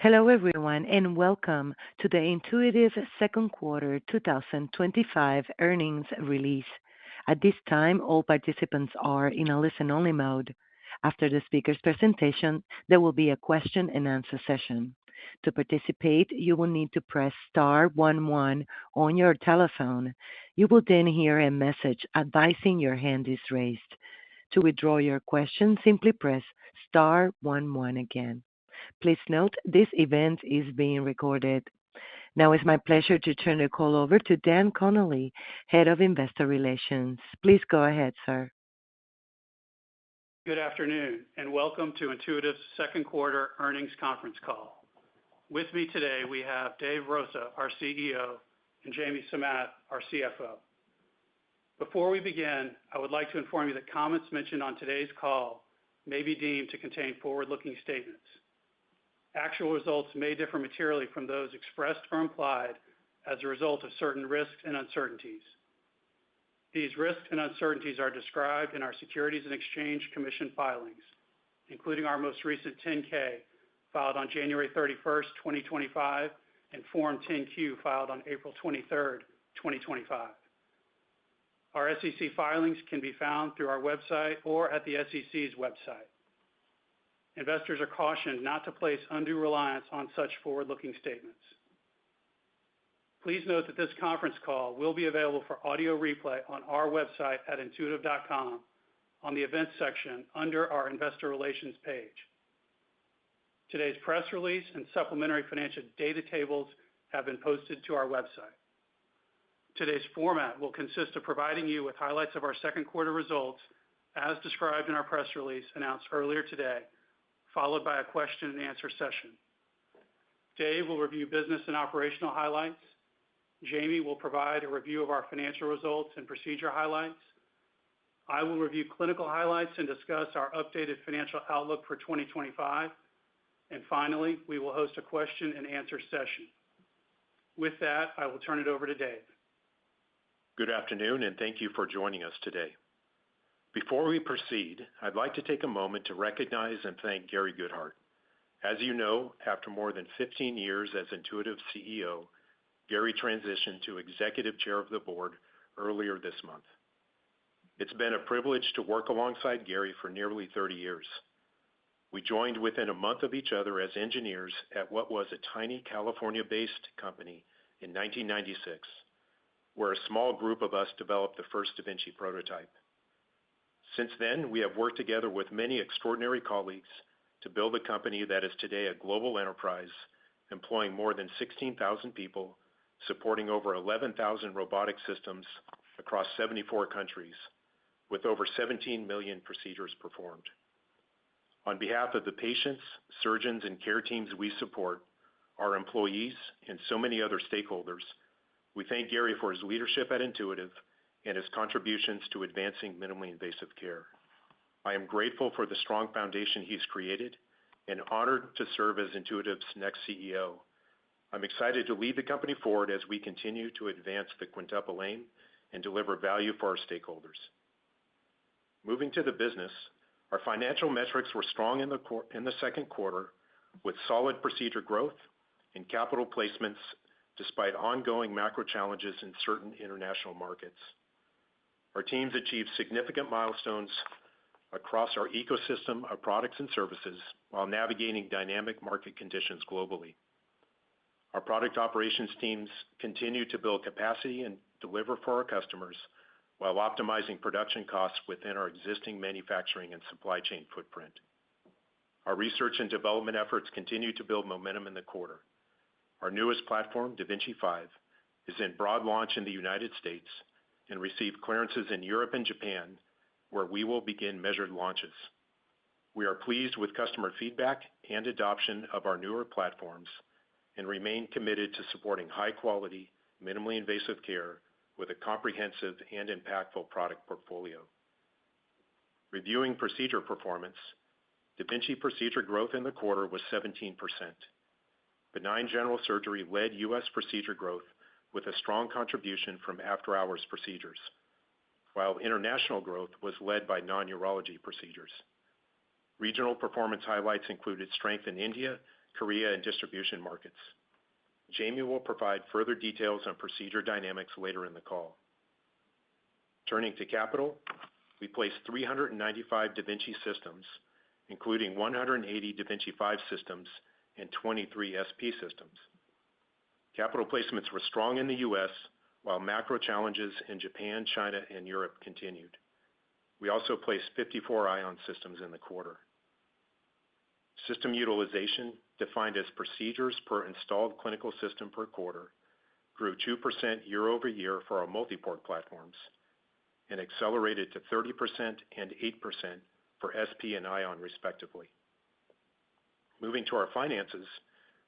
Hello, everyone, and welcome to the Intuitive Second Quarter 2025 Earnings Release. At this time, all participants are in a listen-only mode. After the speaker's presentation, there will be a question-and-answer session. To participate, you will need to press star 11 on your telephone. You will then hear a message advising your hand is raised. To withdraw your question, simply press star 11 again. Please note this event is being recorded. Now it's my pleasure to turn the call over to Dan Connolly, Head of Investor Relations. Please go ahead, sir. Good afternoon and welcome to Intuitive's Second Quarter Earnings Conference Call. With me today we have Dave Rosa, our CEO, and Jamie Samath, our CFO. Before we begin, I would like to inform you that comments mentioned on today's call may be deemed to contain forward-looking statements. Actual results may differ materially from those expressed or implied as a result of certain risks and uncertainties. These risks and uncertainties are described in our Securities and Exchange Commission filings, including our most recent 10-K filed on January 31st, 2025, and Form 10-Q filed on April 23rd, 2025. Our SEC filings can be found through our website or at the SEC's website. Investors are cautioned not to place undue reliance on such forward-looking statements. Please note that this conference call will be available for audio replay on our website at intuitive.com on the events section under our Investor Relations page. Today's press release and supplementary financial data tables have been posted to our website. Today's format will consist of providing you with highlights of our second quarter results as described in our press release announced earlier today, followed by a question-and-answer session. Dave will review business and operational highlights. Jamie will provide a review of our financial results and procedure highlights. I will review clinical highlights and discuss our updated financial outlook for 2025. And finally, we will host a question-and-answer session. With that, I will turn it over to Dave. Good afternoon, and thank you for joining us today. Before we proceed, I'd like to take a moment to recognize and thank Gary Goodhart. As you know, after more than 15 years as Intuitive's CEO, Gary transitioned to Executive Chair of the Board earlier this month. It's been a privilege to work alongside Gary for nearly 30 years. We joined within a month of each other as engineers at what was a tiny California-based company in 1996, where a small group of us developed the first Da Vinci prototype. Since then, we have worked together with many extraordinary colleagues to build a company that is today a global enterprise, employing more than 16,000 people, supporting over 11,000 robotic systems across 74 countries, with over 17 million procedures performed. On behalf of the patients, surgeons, and care teams we support, our employees, and so many other stakeholders, we thank Gary for his leadership at Intuitive and his contributions to advancing minimally invasive care. I am grateful for the strong foundation he's created and honored to serve as Intuitive's next CEO. I'm excited to lead the company forward as we continue to advance the quintuple aim and deliver value for our stakeholders. Moving to the business, our financial metrics were strong in the second quarter, with solid procedure growth and capital placements despite ongoing macro challenges in certain international markets. Our teams achieved significant milestones across our ecosystem of products and services while navigating dynamic market conditions globally. Our product operations teams continue to build capacity and deliver for our customers while optimizing production costs within our existing manufacturing and supply chain footprint. Our research and development efforts continue to build momentum in the quarter. Our newest platform, Da Vinci 5, is in broad launch in the United States and received clearances in Europe and Japan, where we will begin measured launches. We are pleased with customer feedback and adoption of our newer platforms and remain committed to supporting high-quality, minimally invasive care with a comprehensive and impactful product portfolio. Reviewing procedure performance, Da Vinci procedure growth in the quarter was 17%. Benign general surgery led U.S. procedure growth with a strong contribution from after-hours procedures, while international growth was led by non-urology procedures. Regional performance highlights included strength in India Korea, and distribution markets. Jamie will provide further details on procedure dynamics later in the call. Turning to capital, we placed 395 da Vinci systems, including 180 da Vinci 5 systems and 23 SP systems. Capital placements were strong in the U.S., while macro challenges in Japan, China, and Europe continued. We also placed 54 Ion systems in the quarter. System utilization, defined as procedures per installed clinical system per quarter, grew 2% year-over-year for our multi-port platforms and accelerated to 30% and 8% for SP and Ion, respectively. Moving to our finances,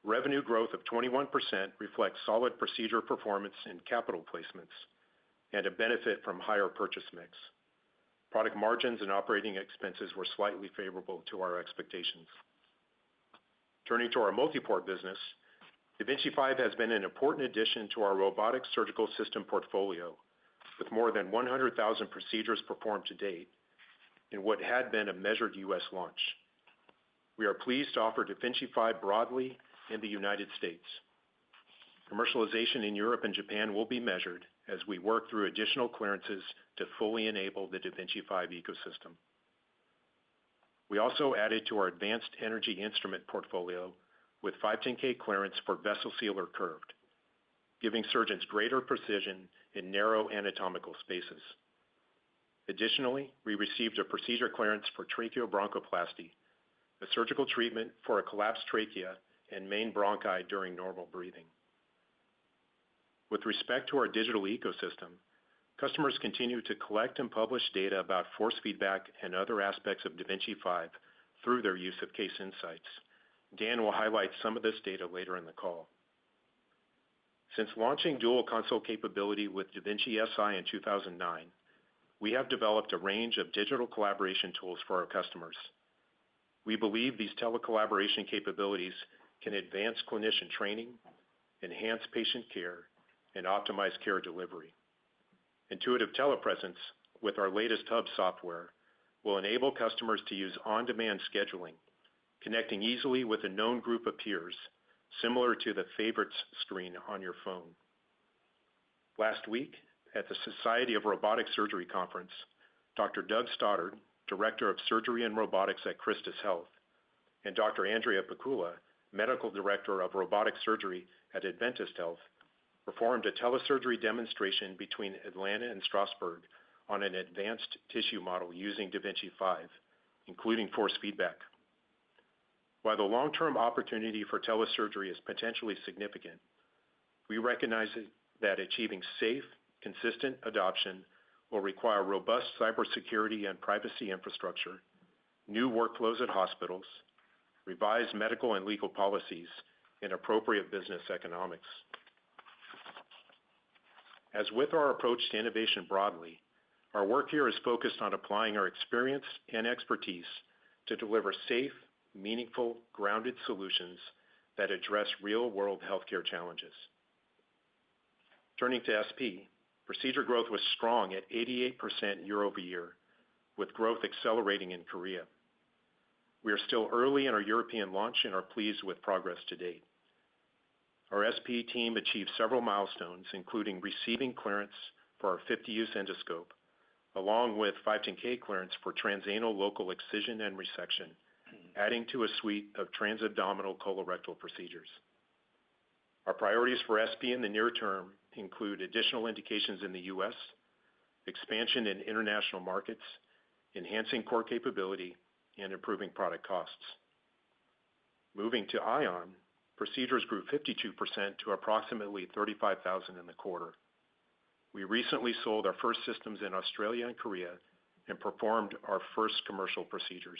revenue growth of 21% reflects solid procedure performance and capital placements and a benefit from higher purchase mix. Product margins and operating expenses were slightly favorable to our expectations. Turning to our multi-port business, da Vinci 5 has been an important addition to our robotic surgical system portfolio, with more than 100,000 procedures performed to date in what had been a measured U.S. launch. We are pleased to offer da Vinci 5 broadly in the United States. Commercialization in Europe and Japan will be measured as we work through additional clearances to fully enable the da Vinci 5 ecosystem. We also added to our advanced energy instrument portfolio with 510(k) clearance for vessel sealer curved, giving surgeons greater precision in narrow anatomical spaces. Additionally, we received a procedure clearance for tracheobronchoplasty, a surgical treatment for a collapsed trachea and main bronchi during normal breathing. With respect to our digital ecosystem, customers continue to collect and publish data about force feedback and other aspects of da Vinci 5 through their use of Case Insights. Dan will highlight some of this data later in the call. Since launching dual console capability with da Vinci Si in 2009, we have developed a range of digital collaboration tools for our customers. We believe these telecollaboration capabilities can advance clinician training, enhance patient care, and optimize care delivery. Intuitive Telepresence, with our latest hub software, will enable customers to use on-demand scheduling, connecting easily with a known group of peers, similar to the favorites screen on your phone. Last week, at the Society of Robotic Surgery Conference, Dr. Doug Stoddard, Director of Surgery and Robotics at Christus Health, and Dr. Andrea Picula, Medical Director of Robotic Surgery at Adventist Health, performed a telesurgery demonstration between Atlanta and Strasbourg on an advanced tissue model using da Vinci 5, including force feedback. While the long-term opportunity for telesurgery is potentially significant, we recognize that achieving safe, consistent adoption will require robust cybersecurity and privacy infrastructure, new workflows at hospitals, revised medical and legal policies, and appropriate business economics. As with our approach to innovation broadly, our work here is focused on applying our experience and expertise to deliver safe, meaningful, grounded solutions that address real-world healthcare challenges. Turning to SP, procedure growth was strong at 88% year-over-year, with growth accelerating in Korea. We are still early in our European launch and are pleased with progress to date. Our SP team achieved several milestones, including receiving clearance for our 50-use endoscope, along with 510(k) clearance for transanal local excision and resection, adding to a suite of transabdominal colorectal procedures. Our priorities for SP in the near term include additional indications in the U.S., expansion in international markets, enhancing core capability, and improving product costs. Moving to Ion, procedures grew 52% to approximately 35,000 in the quarter. We recently sold our first systems in Australia and Korea and performed our first commercial procedures.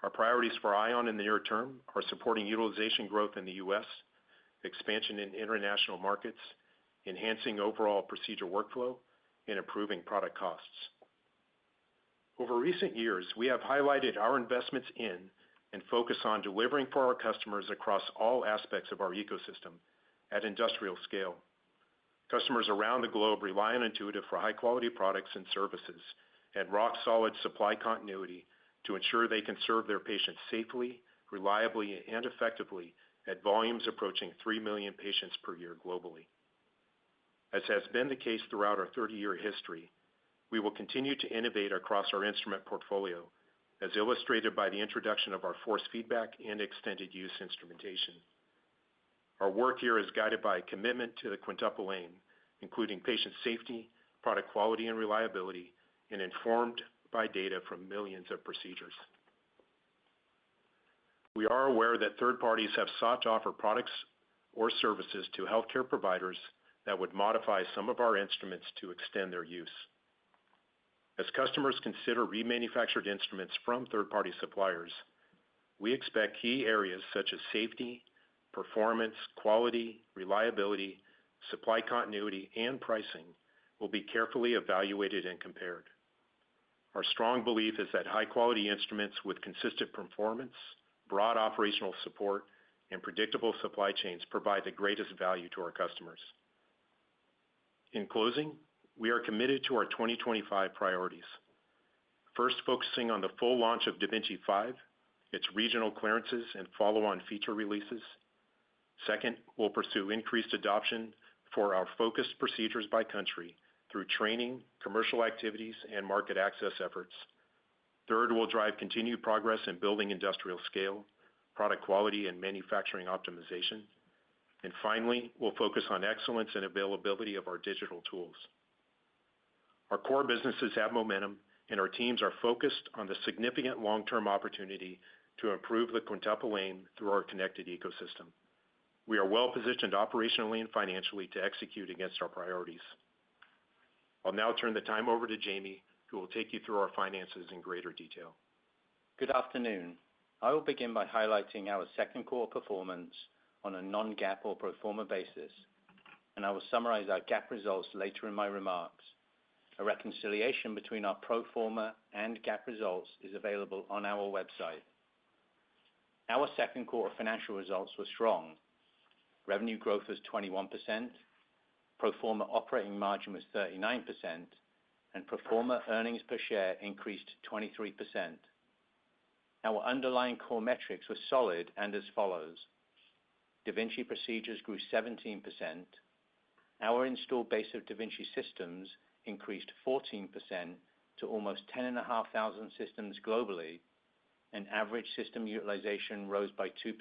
Our priorities for Ion in the near term are supporting utilization growth in the U.S., expansion in international markets, enhancing overall procedure workflow, and improving product costs. Over recent years, we have highlighted our investments in and focus on delivering for our customers across all aspects of our ecosystem at industrial scale. Customers around the globe rely on Intuitive for high-quality products and services and rock-solid supply continuity to ensure they can serve their patients safely, reliably, and effectively at volumes approaching 3 million patients per year globally. As has been the case throughout our 30-year history, we will continue to innovate across our instrument portfolio, as illustrated by the introduction of our force feedback and extended use instrumentation. Our work here is guided by a commitment to the quintuple aim, including patient safety, product quality and reliability, and informed by data from millions of procedures. We are aware that third parties have sought to offer products or services to healthcare providers that would modify some of our instruments to extend their use. As customers consider remanufactured instruments from third-party suppliers, we expect key areas such as safety, performance, quality, reliability, supply continuity, and pricing will be carefully evaluated and compared. Our strong belief is that high-quality instruments with consistent performance, broad operational support, and predictable supply chains provide the greatest value to our customers. In closing, we are committed to our 2025 priorities. First, focusing on the full launch of da Vinci 5, its regional clearances and follow-on feature releases. Second, we'll pursue increased adoption for our focused procedures by country through training, commercial activities, and market access efforts. Third, we'll drive continued progress in building industrial scale, product quality, and manufacturing optimization. And finally, we'll focus on excellence and availability of our digital tools. Our core businesses have momentum, and our teams are focused on the significant long-term opportunity to improve the quintuple aim through our connected ecosystem. We are well-positioned operationally and financially to execute against our priorities. I'll now turn the time over to Jamie, who will take you through our finances in greater detail. Good afternoon. I will begin by highlighting our second quarter performance on a non-GAAP or pro forma basis, and I will summarize our GAAP results later in my remarks. A reconciliation between our pro forma and GAAP results is available on our website. Our second quarter financial results were strong. Revenue growth was 21%, pro forma operating margin was 39%, and pro forma earnings per share increased 23%. Our underlying core metrics were solid and as follows. Da Vinci procedures grew 17%. Our installed base of Da Vinci systems increased 14% to almost 10,500 systems globally, and average system utilization rose by 2%.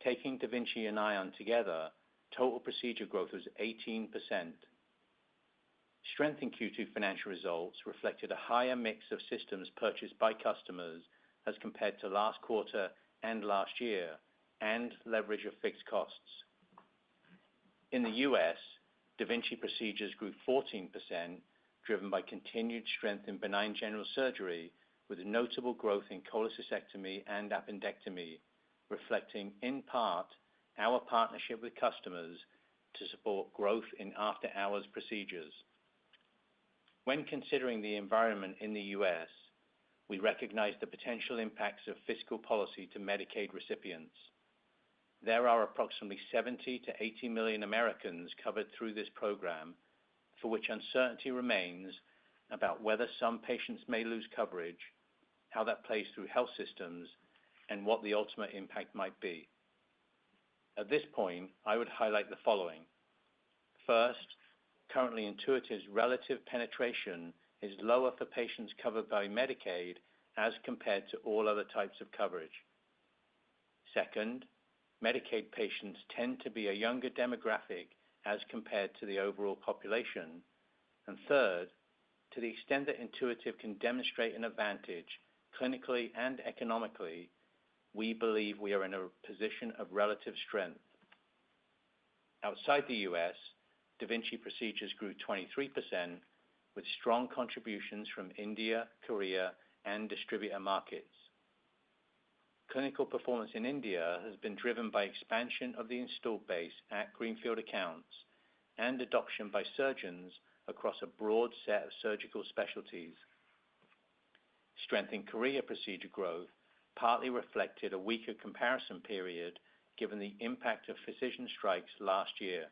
Taking Da Vinci and Ion together, total procedure growth was 18%. Strength in Q2 financial results reflected a higher mix of systems purchased by customers as compared to last quarter and last year, and leverage of fixed costs. In the US, Da Vinci procedures grew 14%, driven by continued strength in benign general surgery, with notable growth in cholecystectomy and appendectomy, reflecting in part our partnership with customers to support growth in after-hours procedures. When considering the environment in the US, we recognize the potential impacts of fiscal policy to Medicaid recipients. There are approximately 70 to 80 million Americans covered through this program, for which uncertainty remains about whether some patients may lose coverage, how that plays through health systems, and what the ultimate impact might be. At this point, I would highlight the following. First, currently Intuitive's relative penetration is lower for patients covered by Medicaid as compared to all other types of coverage. Second, Medicaid patients tend to be a younger demographic as compared to the overall population. And third, to the extent that Intuitive can demonstrate an advantage clinically and economically, we believe we are in a position of relative strength. Outside the US, Da Vinci procedures grew 23%, with strong contributions from India, Korea, and distributor markets. Clinical performance in India has been driven by expansion of the installed base at greenfield accounts and adoption by surgeons across a broad set of surgical specialties. Strength in Korea procedure growth partly reflected a weaker comparison period given the impact of physician strikes last year.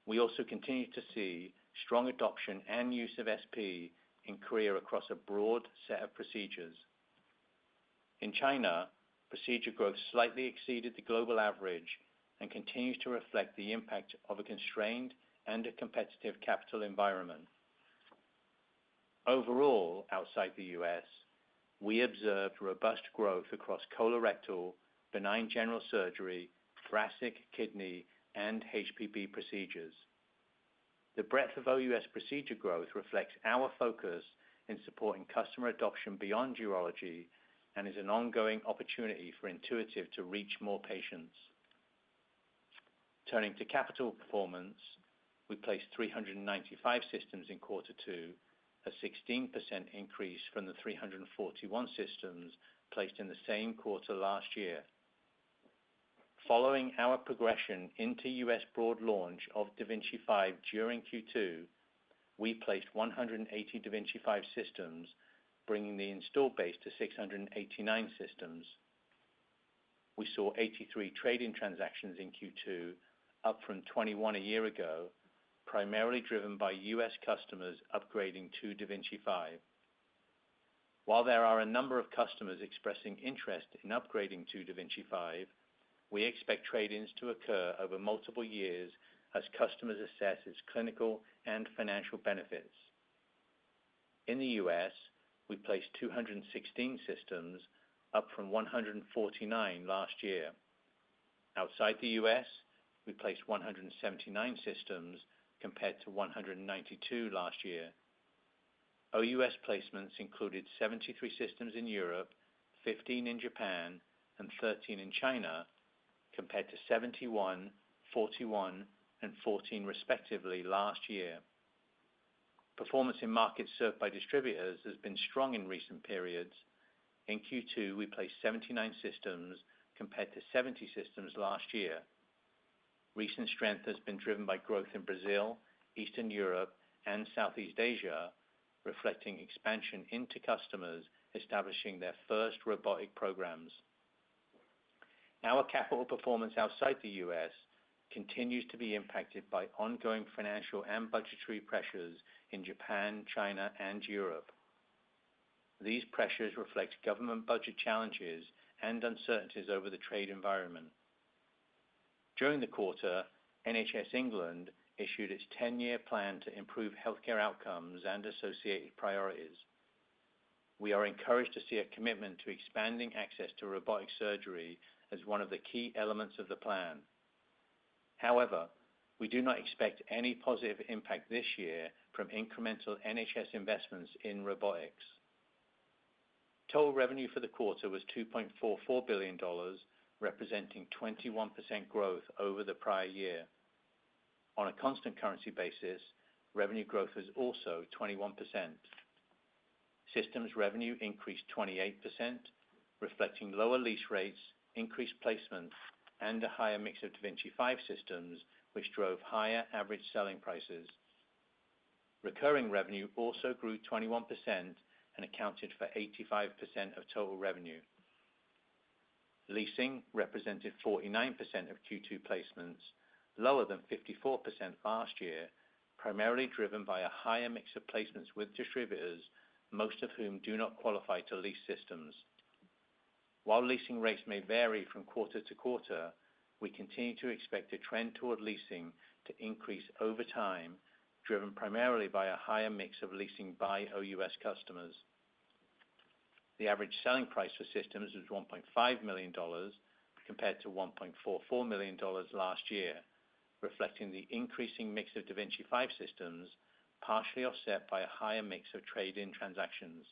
We also continue to see strong adoption and use of SP in Korea across a broad set of procedures. In China, procedure growth slightly exceeded the global average and continues to reflect the impact of a constrained and a competitive capital environment. Overall, outside the U.S., we observed robust growth across colorectal, benign general surgery, thoracic, kidney, and HPB procedures. The breadth of OUS procedure growth reflects our focus in supporting customer adoption beyond urology and is an ongoing opportunity for Intuitive to reach more patients. Turning to capital performance, we placed 395 systems in quarter two, a 16% increase from the 341 systems placed in the same quarter last year. Following our progression into U.S. broad launch of da Vinci 5 during Q2, we placed 180 da Vinci 5 systems, bringing the installed base to 689 systems. We saw 83 trade-in transactions in Q2, up from 21 a year ago, primarily driven by U.S. customers upgrading to da Vinci 5. While there are a number of customers expressing interest in upgrading to da Vinci 5, we expect trade-ins to occur over multiple years as customers assess its clinical and financial benefits. In the U.S., we placed 216 systems, up from 149 last year. Outside the U.S., we placed 179 systems compared to 192 last year. OUS placements included 73 systems in Europe, 15 in Japan, and 13 in China, compared to 71, 41, and 14 respectively last year. Performance in markets served by distributors has been strong in recent periods. In Q2, we placed 79 systems compared to 70 systems last year. Recent strength has been driven by growth in Brazil, Eastern Europe, and Southeast Asia, reflecting expansion into customers establishing their first robotic programs. Our capital performance outside the U.S. continues to be impacted by ongoing financial and budgetary pressures in Japan, China, and Europe. These pressures reflect government budget challenges and uncertainties over the trade environment. During the quarter, NHS England issued its 10-year plan to improve healthcare outcomes and associated priorities. We are encouraged to see a commitment to expanding access to robotic surgery as one of the key elements of the plan. However, we do not expect any positive impact this year from incremental NHS investments in robotics. Total revenue for the quarter was $2.44 billion, representing 21% growth over the prior year. On a constant currency basis, revenue growth was also 21%. Systems revenue increased 28%, reflecting lower lease rates, increased placements, and a higher mix of da Vinci 5 systems, which drove higher average selling prices. Recurring revenue also grew 21% and accounted for 85% of total revenue. Leasing represented 49% of Q2 placements, lower than 54% last year, primarily driven by a higher mix of placements with distributors, most of whom do not qualify to lease systems. While leasing rates may vary from quarter to quarter, we continue to expect a trend toward leasing to increase over time, driven primarily by a higher mix of leasing by OUS customers. The average selling price for systems was $1.5 million compared to $1.44 million last year, reflecting the increasing mix of da Vinci 5 systems, partially offset by a higher mix of trade-in transactions.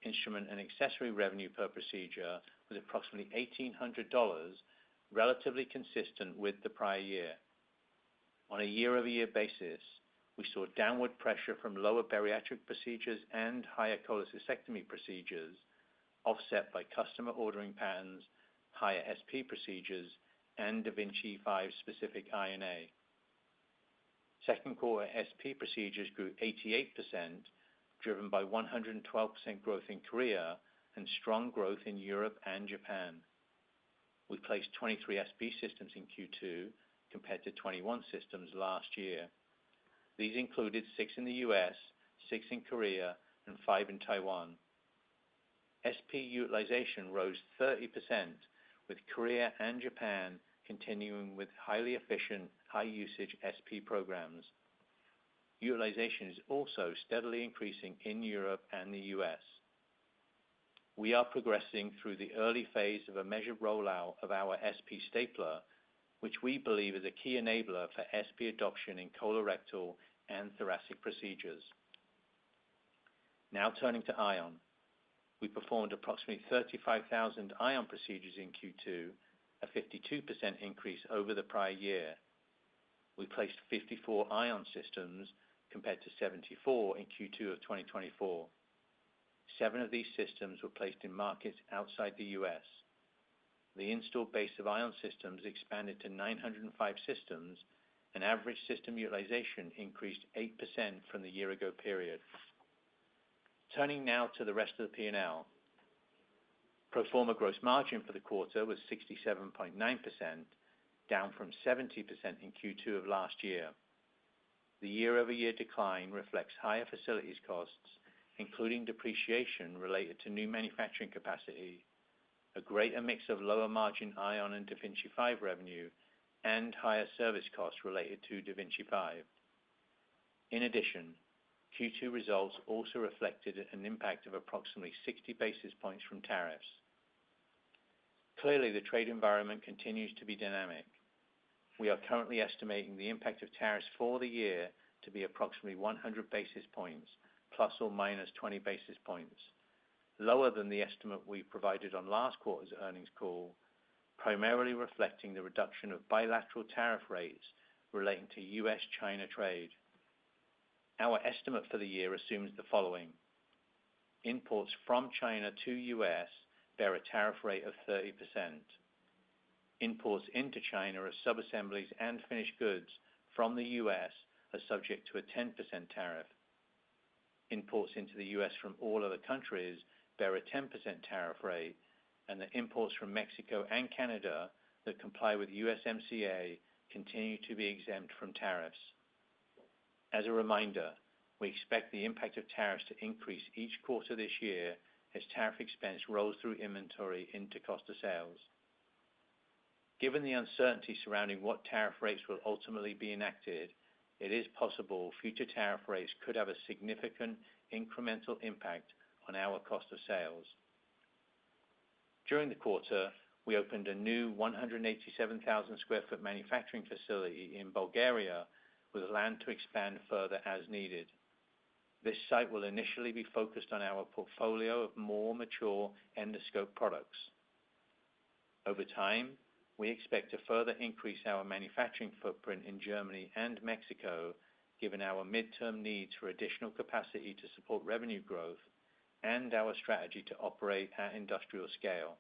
Instrument and accessory revenue per procedure was approximately $1,800, relatively consistent with the prior year. On a year-over-year basis, we saw downward pressure from lower bariatric procedures and higher cholecystectomy procedures, offset by customer ordering patterns, higher SP procedures, and da Vinci 5 specific INA. Second quarter SP procedures grew 88%, driven by 112% growth in Korea and strong growth in Europe and Japan. We placed 23 SP systems in Q2 compared to 21 systems last year. These included 6 in the US, 6 in Korea, and 5 in Taiwan. SP utilization rose 30%, with Korea and Japan continuing with highly efficient, high-usage SP programs. Utilization is also steadily increasing in Europe and the U.S. We are progressing through the early phase of a measured rollout of our SP stapler, which we believe is a key enabler for SP adoption in colorectal and thoracic procedures. Now turning to Ion. We performed approximately 35,000 Ion procedures in Q2, a 52% increase over the prior year. We placed 54 Ion systems compared to 74 in Q2 of 2024. 7 of these systems were placed in markets outside the U.S. The installed base of Ion systems expanded to 905 systems, and average system utilization increased 8% from the year-ago period. Turning now to the rest of the P&L. Pro forma gross margin for the quarter was 67.9%, down from 70% in Q2 of last year. The year-over-year decline reflects higher facilities costs, including depreciation related to new manufacturing capacity, a greater mix of lower-margin Ion and da Vinci 5 revenue, and higher service costs related to da Vinci 5. In addition, Q2 results also reflected an impact of approximately 60 basis points from tariffs. Clearly, the trade environment continues to be dynamic. We are currently estimating the impact of tariffs for the year to be approximately 100 basis points, plus or minus 20 basis points, lower than the estimate we provided on last quarter's earnings call, primarily reflecting the reduction of bilateral tariff rates relating to U.S.-China trade. Our estimate for the year assumes the following: imports from China to U.S. bear a tariff rate of 30%. Imports into China of subassemblies and finished goods from the U.S. are subject to a 10% tariff. Imports into the U.S. from all other countries bear a 10% tariff rate, and the imports from Mexico and Canada that comply with USMCA continue to be exempt from tariffs. As a reminder, we expect the impact of tariffs to increase each quarter this year as tariff expense rolls through inventory into cost of sales. Given the uncertainty surrounding what tariff rates will ultimately be enacted, it is possible future tariff rates could have a significant incremental impact on our cost of sales. During the quarter, we opened a new 187,000 square foot manufacturing facility in Bulgaria with land to expand further as needed. This site will initially be focused on our portfolio of more mature endoscope products. Over time, we expect to further increase our manufacturing footprint in Germany and Mexico, given our midterm needs for additional capacity to support revenue growth and our strategy to operate at industrial scale.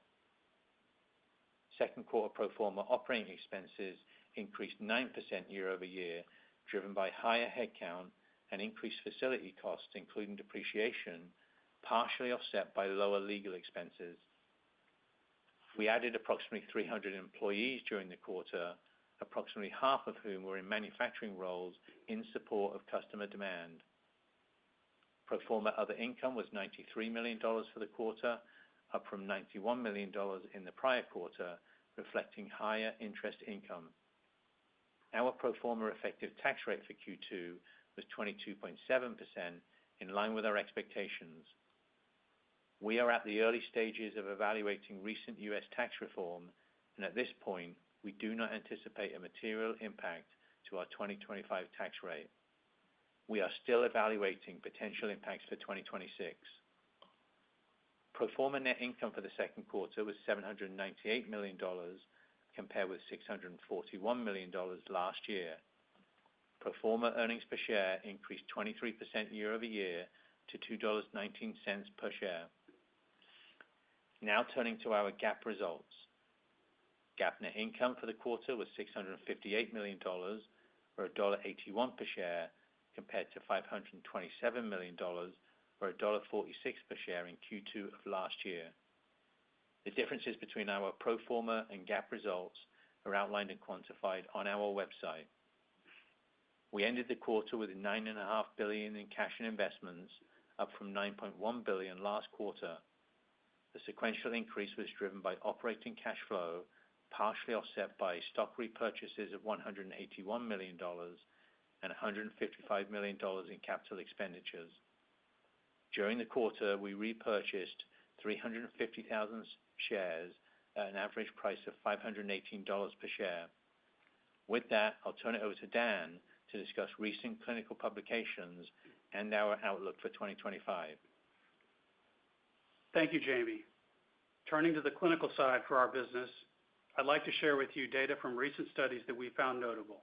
Second quarter pro forma operating expenses increased 9% year-over-year, driven by higher headcount and increased facility costs, including depreciation, partially offset by lower legal expenses. We added approximately 300 employees during the quarter, approximately half of whom were in manufacturing roles in support of customer demand. Pro forma other income was $93 million for the quarter, up from $91 million in the prior quarter, reflecting higher interest income. Our pro forma effective tax rate for Q2 was 22.7%, in line with our expectations. We are at the early stages of evaluating recent U.S. tax reform, and at this point, we do not anticipate a material impact to our 2025 tax rate. We are still evaluating potential impacts for 2026. Pro forma net income for the second quarter was $798 million, compared with $641 million last year. Pro forma earnings per share increased 23% year-over-year to $2.19 per share. Now turning to our GAAP results. GAAP net income for the quarter was $658 million, or $1.81 per share, compared to $527 million, or $1.46 per share in Q2 of last year. The differences between our pro forma and GAAP results are outlined and quantified on our website. We ended the quarter with $9.5 billion in cash and investments, up from $9.1 billion last quarter. The sequential increase was driven by operating cash flow, partially offset by stock repurchases of $181 million and $155 million in capital expenditures. During the quarter, we repurchased 350,000 shares at an average price of $518 per share. With that, I'll turn it over to Dan to discuss recent clinical publications and our outlook for 2025. Thank you, Jamie. Turning to the clinical side for our business, I'd like to share with you data from recent studies that we found notable.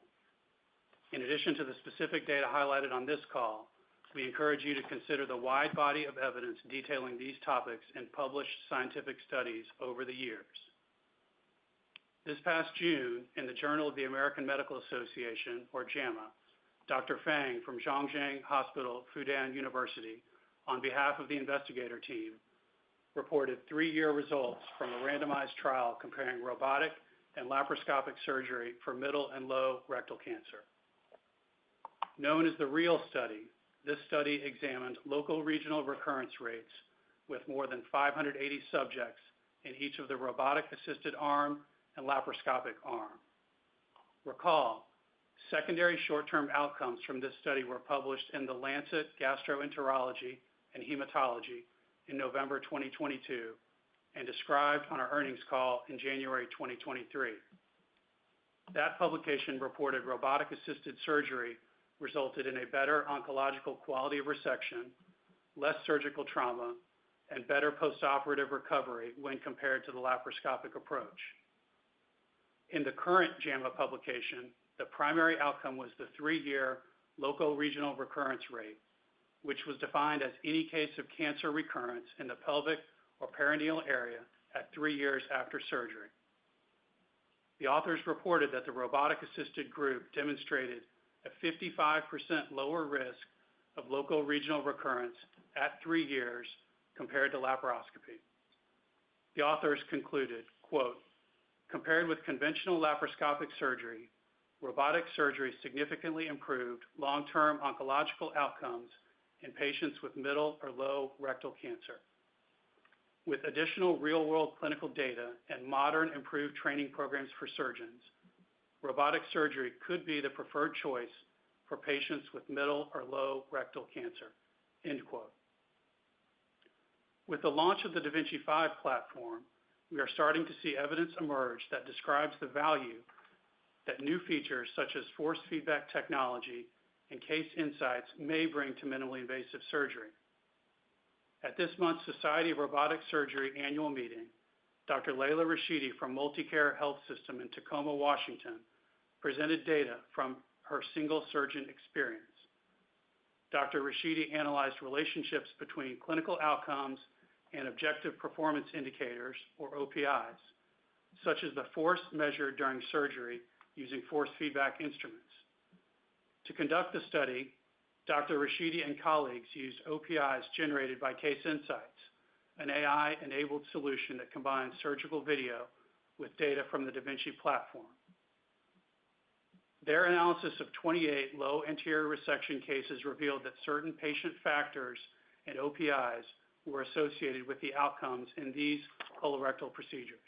In addition to the specific data highlighted on this call, we encourage you to consider the wide body of evidence detailing these topics in published scientific studies over the years. This past June, in the Journal of the American Medical Association, or JAMA, Dr. Fang from Zhongjiang Hospital, Fudan University, on behalf of the investigator team, reported 3-year results from a randomized trial comparing robotic and laparoscopic surgery for middle and low rectal cancer. Known as the REAL study, this study examined local regional recurrence rates with more than 580 subjects in each of the robotic-assisted arm and laparoscopic arm. Recall, secondary short-term outcomes from this study were published in the Lancet Gastroenterology and Hematology in November 2022 and described on our earnings call in January 2023. That publication reported robotic-assisted surgery resulted in a better oncological quality of resection, less surgical trauma, and better postoperative recovery when compared to the laparoscopic approach. In the current JAMA publication, the primary outcome was the 3-year local regional recurrence rate, which was defined as any case of cancer recurrence in the pelvic or perineal area at 3 years after surgery. The authors reported that the robotic-assisted group demonstrated a 55% lower risk of local regional recurrence at 3 years compared to laparoscopy. The authors concluded, quote, "Compared with conventional laparoscopic surgery, robotic surgery significantly improved long-term oncological outcomes in patients with middle or low rectal cancer. With additional real-world clinical data and modern improved training programs for surgeons, robotic surgery could be the preferred choice for patients with middle or low rectal cancer," end quote. With the launch of the da Vinci 5 platform, we are starting to see evidence emerge that describes the value that new features such as force feedback technology and case insights may bring to minimally invasive surgery. At this month's Society of Robotic Surgery annual meeting, Dr. Leila Rashidi from Multicare Health System in Tacoma, Washington, presented data from her single surgeon experience. Dr. Rashidi analyzed relationships between clinical outcomes and objective performance indicators, or OPIs, such as the force measured during surgery using force feedback instruments. To conduct the study, Dr. Rashidi and colleagues used OPIs generated by Case Insights, an AI-enabled solution that combines surgical video with data from the da Vinci platform. Their analysis of 28 low anterior resection cases revealed that certain patient factors and OPIs were associated with the outcomes in these colorectal procedures.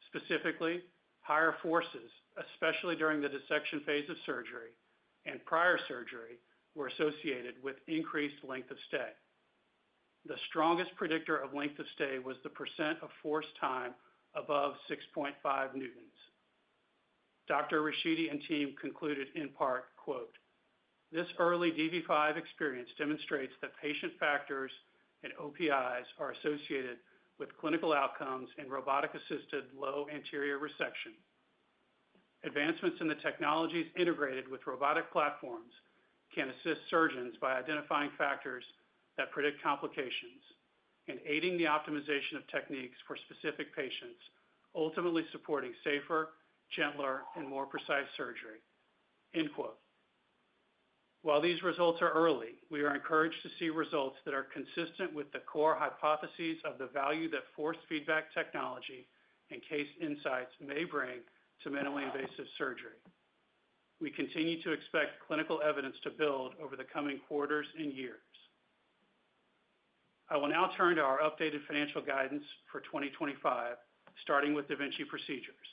Specifically, higher forces, especially during the dissection phase of surgery and prior surgery, were associated with increased length of stay. The strongest predictor of length of stay was the percent of force time above 6.5 newtons. Dr. Rashidi and team concluded in part, quote, "This early DV5 experience demonstrates that patient factors and OPIs are associated with clinical outcomes in robotic-assisted low anterior resection. Advancements in the technologies integrated with robotic platforms can assist surgeons by identifying factors that predict complications and aiding the optimization of techniques for specific patients, ultimately supporting safer, gentler, and more precise surgery," end quote. While these results are early, we are encouraged to see results that are consistent with the core hypotheses of the value that force feedback technology and Case Insights may bring to minimally invasive surgery. We continue to expect clinical evidence to build over the coming quarters and years. I will now turn to our updated financial guidance for 2025, starting with da Vinci procedures.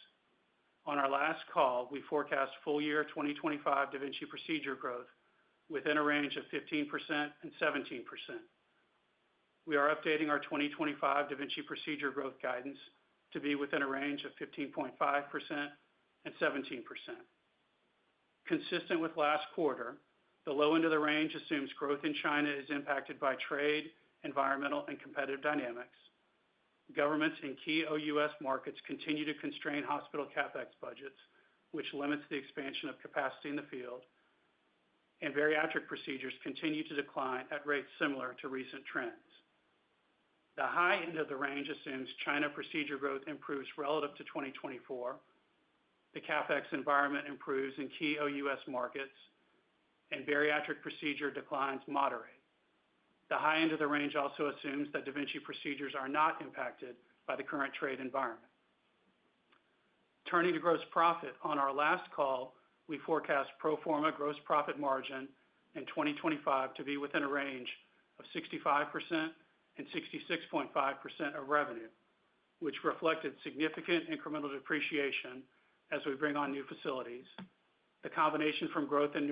On our last call, we forecast full year 2025 da Vinci procedure growth within a range of 15% and 17%. We are updating our 2025 da Vinci procedure growth guidance to be within a range of 15.5% and 17%. Consistent with last quarter, the low end of the range assumes growth in China is impacted by trade, environmental, and competitive dynamics. Governments in key OUS markets continue to constrain hospital CapEx budgets, which limits the expansion of capacity in the field, and bariatric procedures continue to decline at rates similar to recent trends. The high end of the range assumes China procedure growth improves relative to 2024, the CapEx environment improves in key OUS markets, and bariatric procedure declines moderate. The high end of the range also assumes that da Vinci procedures are not impacted by the current trade environment. Turning to gross profit, on our last call, we forecast pro forma gross profit margin in 2025 to be within a range of 65% and 66.5% of revenue, which reflected significant incremental depreciation as we bring on new facilities, the combination from growth and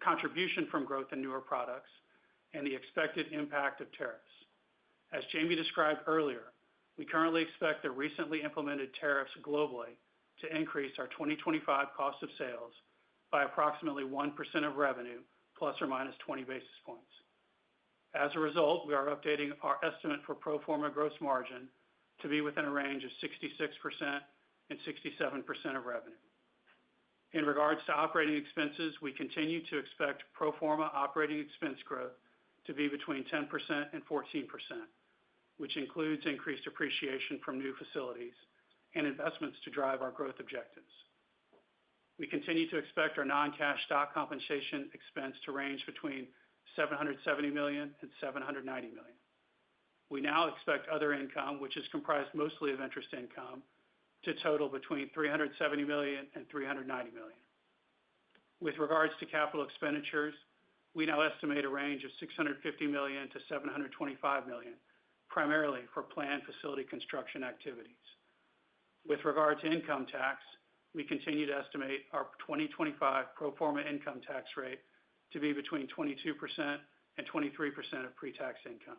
contribution from growth in newer products, and the expected impact of tariffs. As Jamie described earlier, we currently expect the recently implemented tariffs globally to increase our 2025 cost of sales by approximately 1% of revenue, plus or minus 20 basis points. As a result, we are updating our estimate for pro forma gross margin to be within a range of 66% and 67% of revenue. In regards to operating expenses, we continue to expect pro forma operating expense growth to be between 10% and 14%, which includes increased depreciation from new facilities and investments to drive our growth objectives. We continue to expect our non-cash stock compensation expense to range between $770 million and $790 million. We now expect other income, which is comprised mostly of interest income, to total between $370 million and $390 million. With regards to capital expenditures, we now estimate a range of $650 million to $725 million, primarily for planned facility construction activities. With regard to income tax, we continue to estimate our 2025 pro forma income tax rate to be between 22% and 23% of pre-tax income.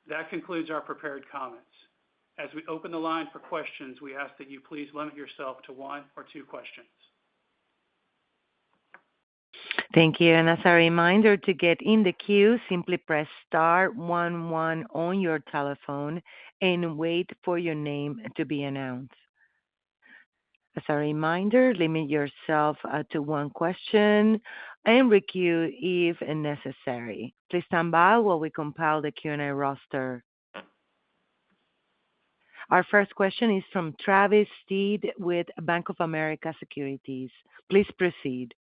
That concludes our prepared comments. As we open the line for questions, we ask that you please limit yourself to one or two questions. Thank you. And as a reminder, to get in the queue, simply press star 11 on your telephone and wait for your name to be announced. As a reminder, limit yourself to one question and requeue if necessary. Please stand by while we compile the Q&A roster. Our first question is from Travis Steed with Bank of America Securities. Please proceed.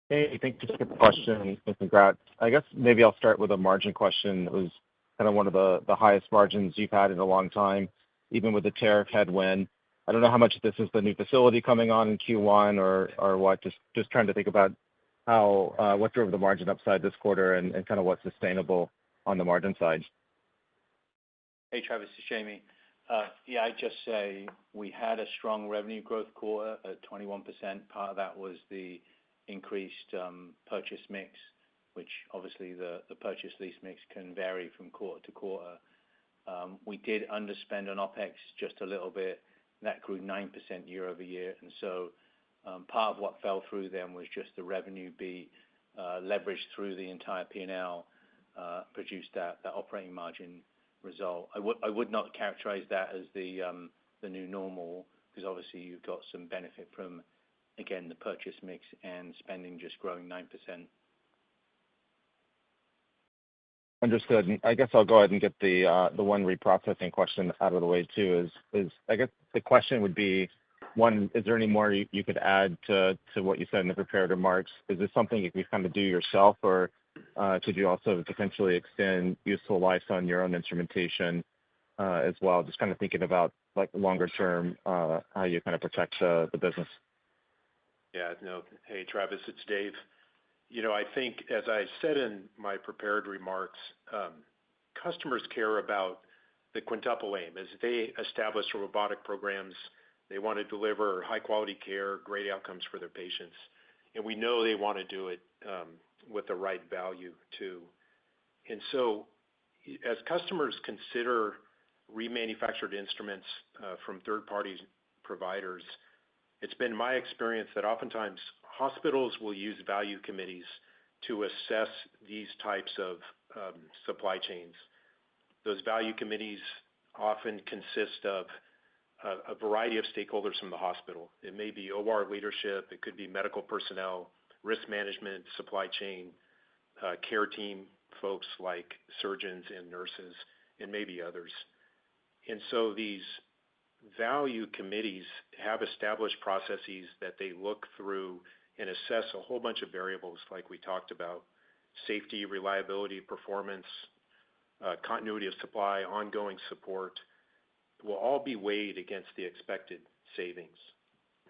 Hey, thanks for taking the question and congrats. I guess maybe I'll start with a margin question. It was kind of one of the highest margins you've had in a long time, even with the tariff headwind. I don't know how much of this is the new facility coming on in Q1 or what. Just trying to think about what drove the margin upside this quarter and kind of what's sustainable on the margin side. Hey, Travis, it's Jamie. Yeah, I'd just say we had a strong revenue growth quarter at 21%. Part of that was the increased purchase mix, which obviously the purchase lease mix can vary from quarter to quarter. We did underspend on OpEx just a little bit. That grew 9% year over year. And so part of what fell through then was just the revenue beat leveraged through the entire P&L, produced that operating margin result. I would not characterize that as the new normal because obviously you've got some benefit from, again, the purchase mix and spending just growing 9%. Understood. And I guess I'll go ahead and get the one reprocessing question out of the way too. Is I guess the question would be, one, is there any more you could add to what you said in the prepared remarks? Is this something you can kind of do yourself, or could you also potentially extend useful life on your own instrumentation as well? Just kind of thinking about like longer term, how you kind of protect the business. Yeah, no. Hey, Travis, it's Dave. I think, as I said in my prepared remarks, customers care about the quintuple aim. As they establish robotic programs, they want to deliver high-quality care, great outcomes for their patients. And we know they want to do it with the right value, too. And so as customers consider remanufactured instruments from third-party providers, it's been my experience that oftentimes hospitals will use value committees to assess these types of supply chains. Those value committees often consist of a variety of stakeholders from the hospital. It may be OR leadership, it could be medical personnel, risk management, supply chain, care team folks like surgeons and nurses, and maybe others. And so these value committees have established processes that they look through and assess a whole bunch of variables like we talked about: safety, reliability, performance, continuity of supply, ongoing support, will all be weighed against the expected savings.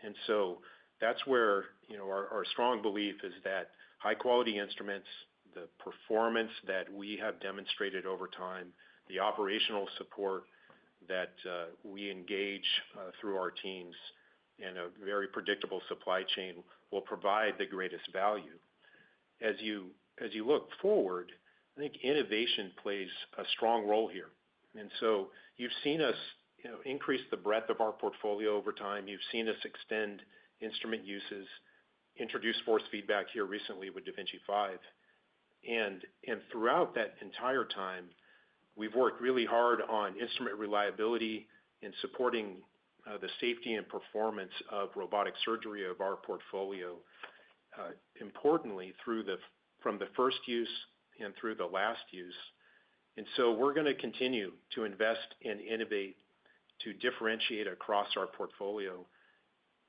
And so that's where, our strong belief is that high quality instruments, the performance that we have demonstrated over time, the operational support that we engage through our teams, and a very predictable supply chain will provide the greatest value. As you look forward, I think innovation plays a strong role here. And so you've seen us increase the breadth of our portfolio over time. You've seen us extend instrument uses, introduce force feedback here recently with da Vinci 5. And throughout that entire time, we've worked really hard on instrument reliability and supporting the safety and performance of robotic surgery of our portfolio, importantly, from the first use and through the last use. And so we're going to continue to invest and innovate to differentiate across our portfolio.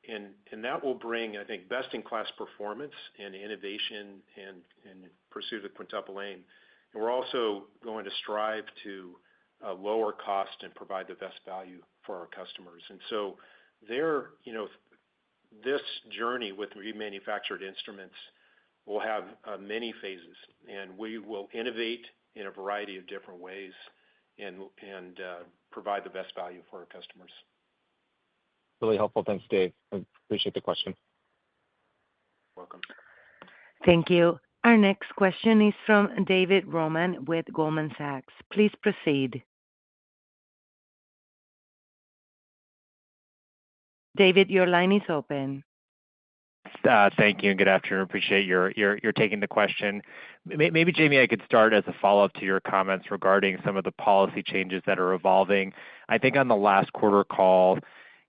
And that will bring, I think, best-in-class performance and innovation and pursue the quintuple aim. And we're also going to strive to lower cost and provide the best value for our customers. And so this journey with remanufactured instruments will have many phases, and we will innovate in a variety of different ways and provide the best value for our customers. Really helpful. Thanks, Dave. I appreciate the question. Welcome. Thank you. Our next question is from David Roman with Goldman Sachs. Please proceed. David, your line is open. Thank you and good afternoon. Appreciate your taking the question. Maybe, Jamie, I could start as a follow-up to your comments regarding some of the policy changes that are evolving. I think on the last quarter call,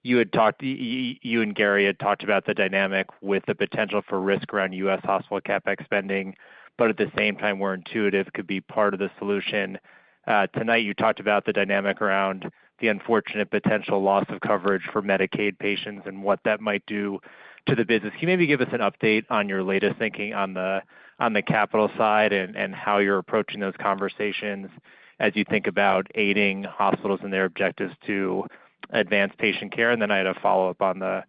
you and Gary had talked about the dynamic with the potential for risk around U.S. hospital CapEx spending, but at the same time, where Intuitive could be part of the solution. Tonight, you talked about the dynamic around the unfortunate potential loss of coverage for Medicaid patients and what that might do to the business. Can you maybe give us an update on your latest thinking on the capital side and how you're approaching those conversations as you think about aiding hospitals in their objectives to advance patient care? And then I had a follow-up on the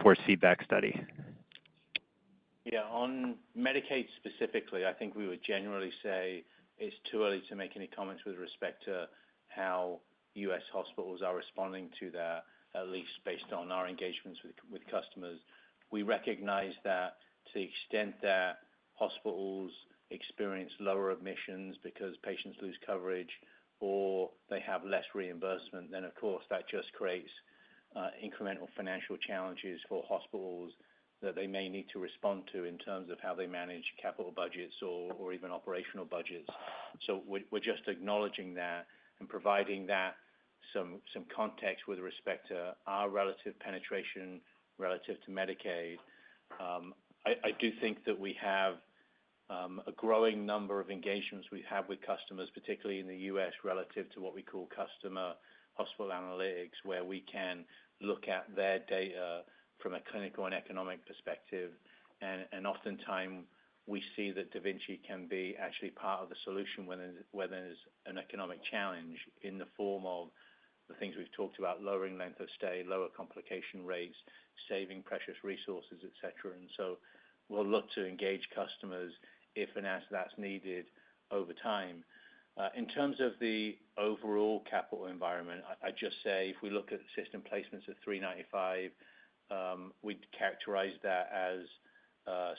force feedback study. Yeah, on Medicaid specifically, I think we would generally say it's too early to make any comments with respect to how U.S. hospitals are responding to that, at least based on our engagements with customers. We recognize that to the extent that hospitals experience lower admissions because patients lose coverage or they have less reimbursement, then of course that just creates incremental financial challenges for hospitals that they may need to respond to in terms of how they manage capital budgets or even operational budgets. So we're just acknowledging that and providing that some context with respect to our relative penetration relative to Medicaid. I do think that we have a growing number of engagements we have with customers, particularly in the U.S., relative to what we call customer hospital analytics, where we can look at their data from a clinical and economic perspective. And oftentimes we see that da Vinci can be actually part of the solution when there's an economic challenge in the form of the things we've talked about: lowering length of stay, lower complication rates, saving precious resources, et cetera. And so we'll look to engage customers if and as that's needed over time. In terms of the overall capital environment, I just say if we look at system placements of 395, we'd characterize that as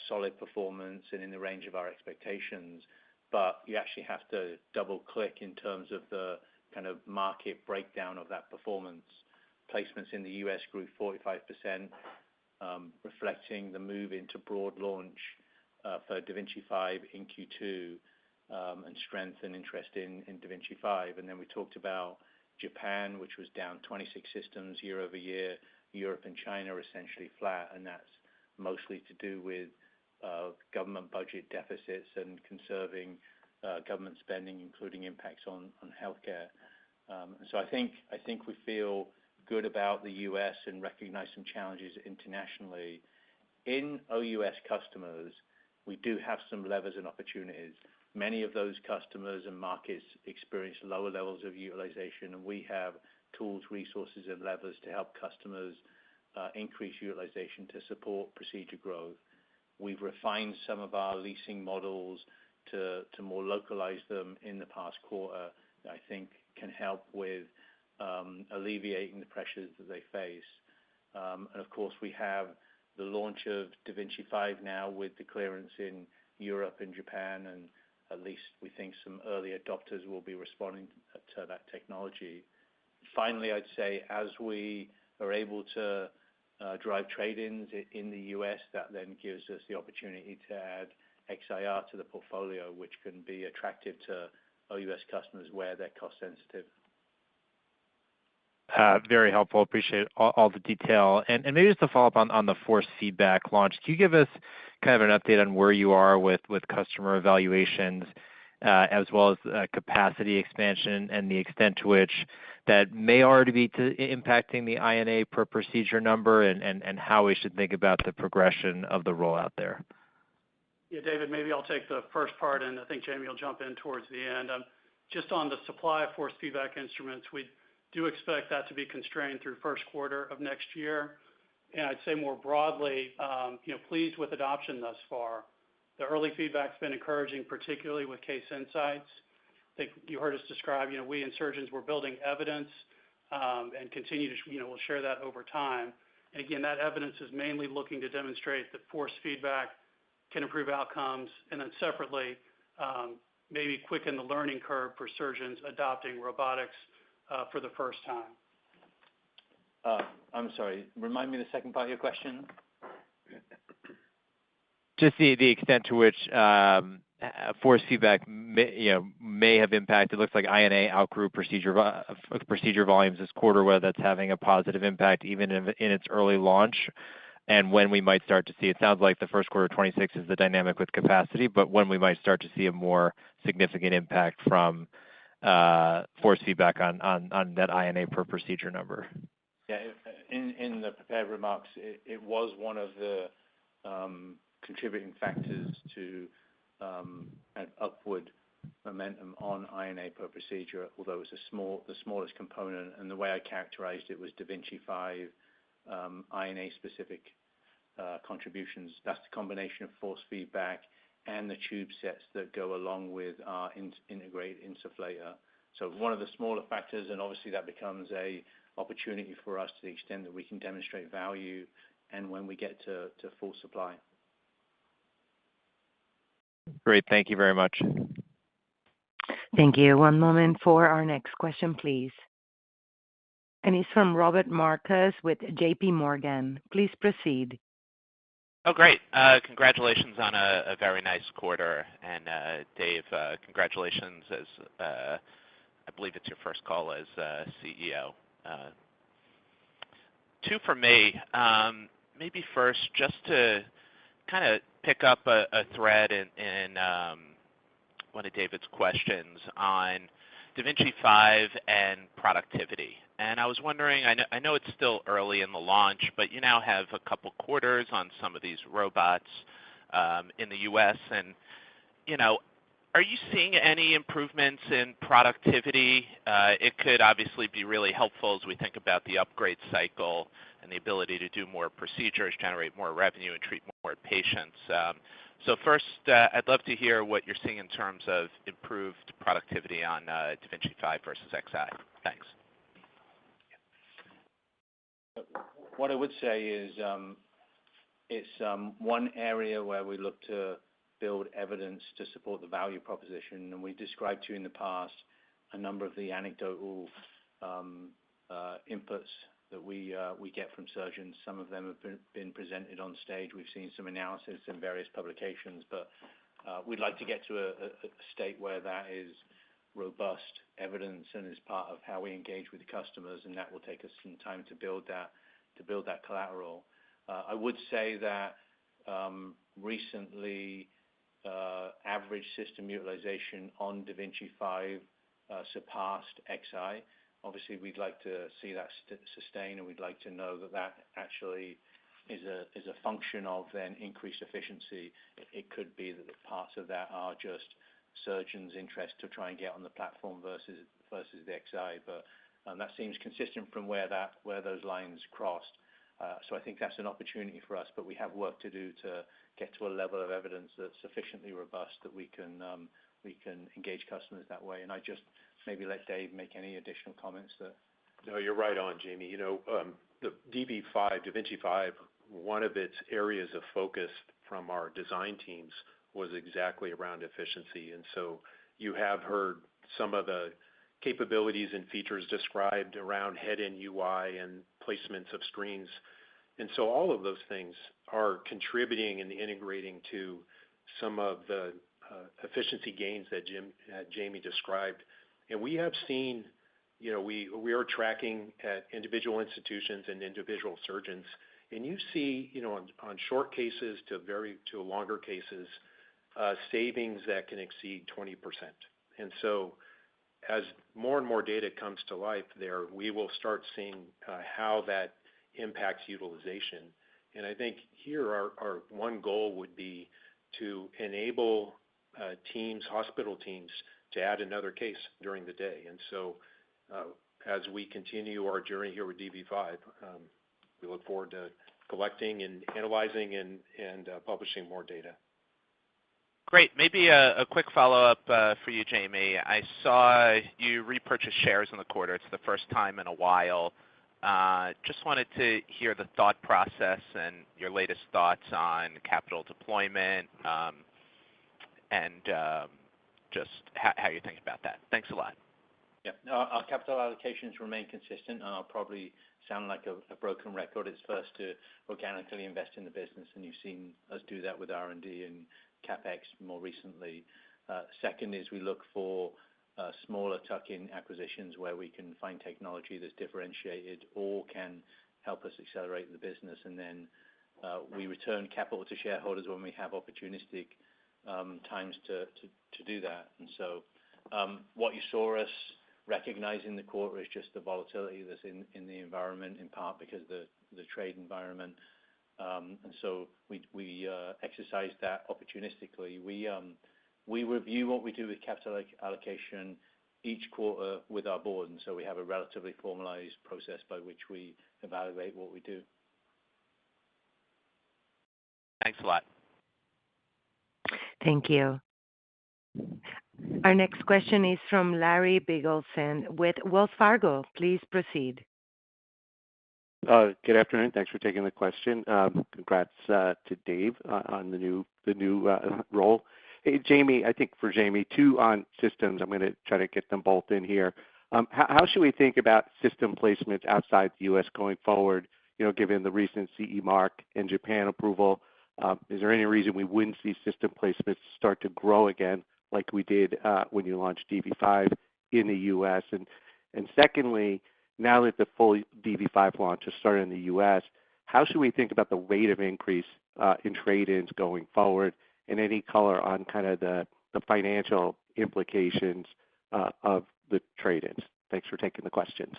solid performance and in the range of our expectations. But you actually have to double-click in terms of the kind of market breakdown of that performance. Placements in the U.S. grew 45%, reflecting the move into broad launch for da Vinci 5 in Q2, and strength and interest in da Vinci 5. And then we talked about Japan, which was down 26 systems year over year. Europe and China are essentially flat, and that's mostly to do with government budget deficits and conserving government spending, including impacts on healthcare. So I think we feel good about the U.S. and recognize some challenges internationally. In OUS customers, we do have some levers and opportunities. Many of those customers and markets experience lower levels of utilization, and we have tools, resources, and levers to help customers increase utilization to support procedure growth. We've refined some of our leasing models to more localize them in the past quarter that I think can help with alleviating the pressures that they face. And of course, we have the launch of da Vinci 5 now with the clearance in Europe and Japan, and at least we think some early adopters will be responding to that technology. Finally, I'd say as we are able to drive trade-ins in the U.S., that then gives us the opportunity to add XIR to the portfolio, which can be attractive to OUS customers where they're cost sensitive. Very helpful. Appreciate all the detail. And maybe just to follow up on the force feedback launch, can you give us kind of an update on where you are with customer evaluations, as well as capacity expansion and the extent to which that may already be impacting the INA per procedure number, and how we should think about the progression of the rollout there? Yeah, David, maybe I'll take the first part, and I think Jamie will jump in towards the end. Just on the supply of force feedback instruments, we do expect that to be constrained through first quarter of next year. And I'd say more broadly, pleased with adoption thus far. The early feedback's been encouraging, particularly with case insights. I think you heard us describe, we and surgeons were building evidence, and continue to, we'll share that over time. And again, that evidence is mainly looking to demonstrate that force feedback can improve outcomes, and then separately, maybe quicken the learning curve for surgeons adopting robotics for the first time. I'm sorry, remind me the second part of your question. Just the extent to which force feedback may have impacted. It looks like INA outgrew procedure volumes this quarter, whether that's having a positive impact even in its early launch, and when we might start to see. It sounds like the first quarter of 26 is the dynamic with capacity, but when we might start to see a more significant impact from force feedback on that INA per procedure number. Yeah, in the prepared remarks, it was one of the contributing factors to an upward momentum on INA per procedure, although it's the smallest component. And the way I characterized it was da Vinci 5 INA specific contributions. That's the combination of force feedback and the tube sets that go along with our integrated insufflator. So one of the smaller factors, and obviously that becomes a opportunity for us to the extent that we can demonstrate value and when we get to full supply. Great. Thank you very much. Thank you. One moment for our next question, please. And it's from Robert Marcus with JP Morgan. Please proceed. Oh, great. Congratulations on a very nice quarter. And Dave, congratulations as I believe it's your first call as CEO. Two for me. Maybe first, just to kind of pick up a thread in one of David's questions on da Vinci 5 and productivity. And I was wondering, I know it's still early in the launch, but you now have a couple quarters on some of these robots in the U.S. And, are you seeing any improvements in productivity? It could obviously be really helpful as we think about the upgrade cycle. and the ability to do more procedures, generate more revenue, and treat more patients. So first, I'd love to hear what you're seeing in terms of improved productivity on da Vinci 5 versus Xi. Thanks. What I would say is it's one area where we look to build evidence to support the value proposition. And we described to you in the past a number of the anecdotal inputs that we get from surgeons. Some of them have been presented on stage. We've seen some analysis in various publications, but we'd like to get to a state where that is robust evidence and is part of how we engage with the customers, and that will take us some time to build that collateral. I would say that recently average system utilization on da Vinci 5 surpassed Xi. Obviously, we'd like to see that sustain, and we'd like to know that that actually is a function of then increased efficiency. It could be that parts of that are just surgeons' interest to try and get on the platform versus the Xi, but that seems consistent from where those lines crossed. So I think that's an opportunity for us, but we have work to do to get to a level of evidence that's sufficiently robust that we can engage customers that way. And I just maybe let Dave make any additional comments that. No, you're right on, Jamie. The DV5, da Vinci 5, one of its areas of focus from our design teams was exactly around efficiency. And so you have heard some of the capabilities and features described around head-in UI and placements of screens. And so all of those things are contributing and integrating to some of the efficiency gains that Jamie described. And we have seen, we are tracking at individual institutions and individual surgeons, and you see, on short cases to longer cases, savings that can exceed 20%. And so as more and more data comes to life there, we will start seeing how that impacts utilization. And I think here our one goal would be to enable hospital teams to add another case during the day. And so as we continue our journey here with DV5, we look forward to collecting and analyzing and publishing more data. Great. Maybe a quick follow-up for you, Jamie. I saw you repurchase shares in the quarter. It's the first time in a while. Just wanted to hear the thought process and your latest thoughts on capital deployment and just how you think about that. Thanks a lot. Yeah, our capital allocations remain consistent, and I'll probably sound like a broken record. It's first to organically invest in the business, and you've seen us do that with R&D and CapEx more recently. Second is we look for smaller tuck-in acquisitions where we can find technology that's differentiated or can help us accelerate the business. And then we return capital to shareholders when we have opportunistic times to do that. And so what you saw us recognize in the quarter is just the volatility that's in the environment, in part because the trade environment. And so we exercise that opportunistically. We review what we do with capital allocation each quarter with our board, and so we have a relatively formalized process by which we evaluate what we do. Thanks a lot. Thank you. Our next question is from Larry Biegelsen with Wells Fargo. Please proceed. Good afternoon. Thanks for taking the question. Congrats to Dave on the new role. Hey, Jamie, I think for Jamie, two on systems. I'm going to try to get them both in here. How should we think about system placements outside the U.S. going forward, given the recent CE mark and Japan approval? Is there any reason we wouldn't see system placements start to grow again like we did when you launched DV5 in the U.S.? And secondly, now that the full DV5 launch has started in the U.S., how should we think about the rate of increase in trade-ins going forward, and any color on kind of the financial implications of the trade-ins? Thanks for taking the questions.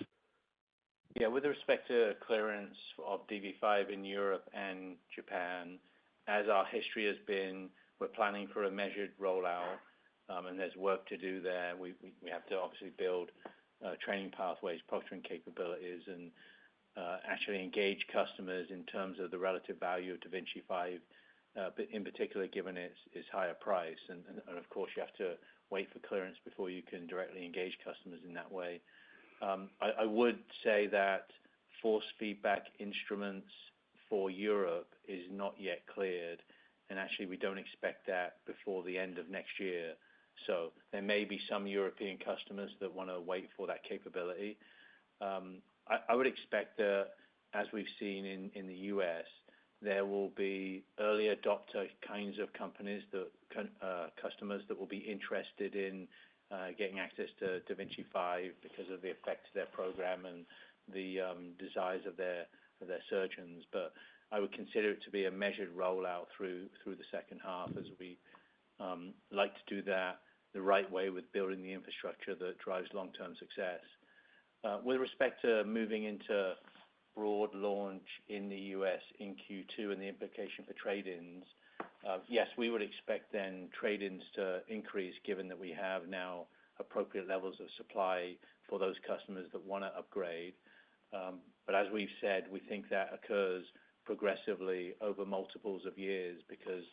Yeah, with respect to clearance of DV5 in Europe and Japan, as our history has been, we're planning for a measured rollout, and there's work to do there. We have to obviously build training pathways, proctoring capabilities, and actually engage customers in terms of the relative value of da Vinci 5, but in particular, given its higher price. And of course, you have to wait for clearance before you can directly engage customers in that way. I would say that force feedback instruments for Europe is not yet cleared, and actually we don't expect that before the end of next year. So there may be some European customers that want to wait for that capability. I would expect that, as we've seen in the US, there will be early adopter kinds of companies customers that will be interested in getting access to da Vinci 5 because of the effect of their program and the desires of their surgeons. But I would consider it to be a measured rollout through the second half, as we like to do that the right way with building the infrastructure that drives long-term success. With respect to moving into broad launch in the US in Q2 and the implication for trade-ins, yes, we would expect then trade-ins to increase, given that we have now appropriate levels of supply for those customers that want to upgrade. But as we've said, we think that occurs progressively over multiples of years because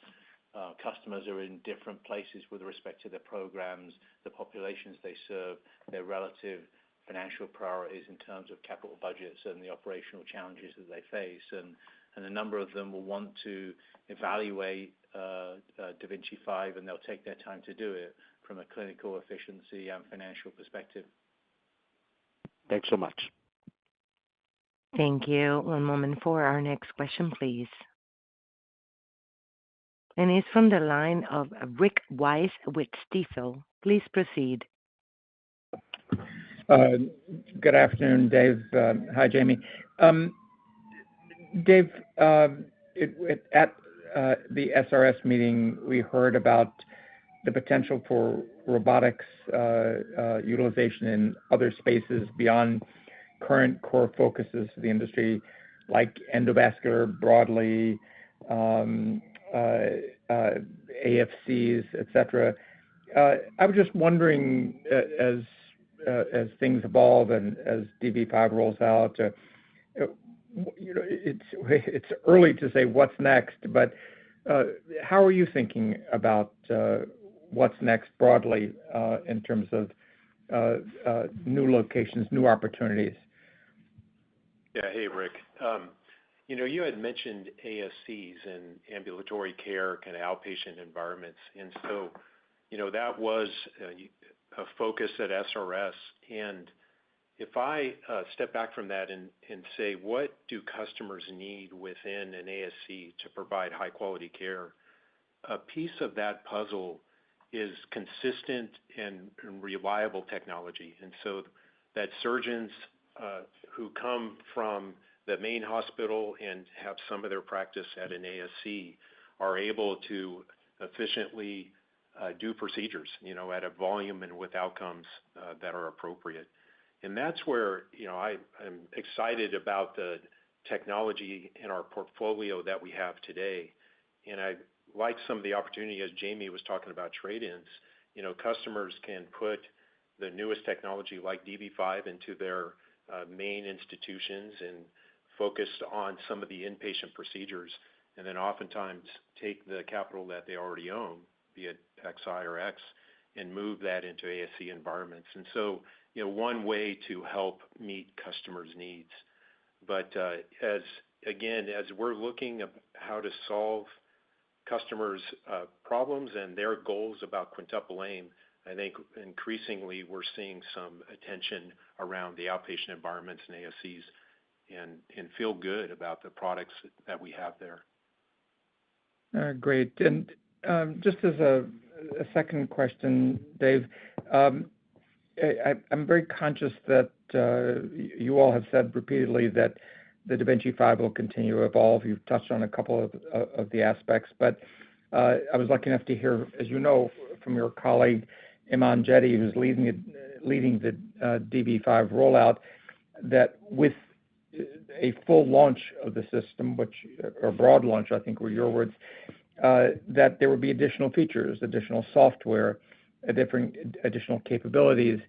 customers are in different places with respect to their programs, the populations they serve, their relative financial priorities in terms of capital budgets and the operational challenges that they face. And a number of them will want to evaluate da Vinci 5, and they'll take their time to do it from a clinical efficiency and financial perspective. Thanks so much. Thank you. One moment for our next question, please. And it's from the line of Rick Wise with Stifel. Please proceed. Good afternoon, Dave. Hi, Jamie. Dave, at the SRS meeting, we heard about the potential for robotics utilization in other spaces beyond current core focuses of the industry, like endovascular broadly, AFCs, etc. I was just wondering, as things evolve and as DV5 rolls out, it's early to say what's next, but how are you thinking about what's next broadly in terms of new locations, new opportunities? Yeah, hey, Rick. You had mentioned ASCs and ambulatory care, kind of outpatient environments. And so, that was a focus at SRS. And if I step back from that and say, what do customers need within an ASC to provide high-quality care? A piece of that puzzle is consistent and reliable technology. And so that surgeons who come from the main hospital and have some of their practice at an ASC are able to efficiently do procedures, at a volume and with outcomes that are appropriate. And that's where, I'm excited about the technology in our portfolio that we have today. And I like some of the opportunity, as Jamie was talking about trade-ins. Customers can put the newest technology like DV5 into their main institutions and focus on some of the inpatient procedures, and then oftentimes take the capital that they already own, be it XI or X, and move that into ASC environments. And so, one way to help meet customers' needs. But as we're looking at how to solve customers' problems and their goals about quintuple aim, I think increasingly we're seeing some attention around the outpatient environments and ASCs, and feel good about the products that we have there. Great. And just as a second question, Dave, I'm very conscious that you all have said repeatedly that the da Vinci 5 will continue to evolve. You've touched on a couple of the aspects, but I was lucky enough to hear, as you know, from your colleague Iman Jetty, who's leading the DV5 rollout, that with a full launch of the system, or broad launch, I think were your words, that there would be additional features, additional software, additional capabilities.